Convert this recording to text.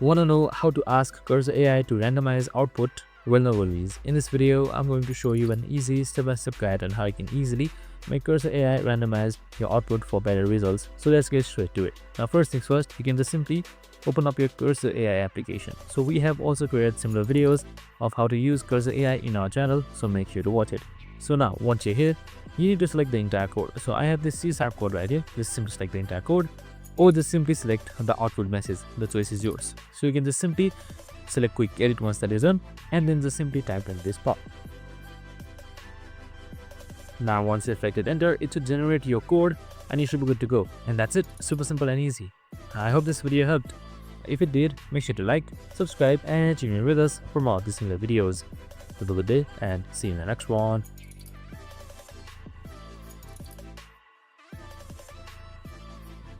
Want to know how to ask Cursor AI to randomize output? Well, no worries. In this video, I'm going to show you an easy step-by-step guide on how you can easily make Cursor AI randomize your output for better results. So let's get straight to it. Now, first things first, you can just simply open up your Cursor AI application. So we have also created similar videos of how to use Cursor AI in our channel, so make sure to watch it. So now, once you're here, you need to select the entire code. So I have this C# code right here. Just simply select the entire code, or just simply select the output message. The choice is yours. So you can just simply select quick edit once that is done, and then just simply type in this pop. Now once you've selected enter, it should generate your code and you should be good to go. And that's it. Super simple and easy. I hope this video helped. If it did, make sure to like, subscribe, and tune in with us for more of these similar videos. Have a good day and see you in the next one.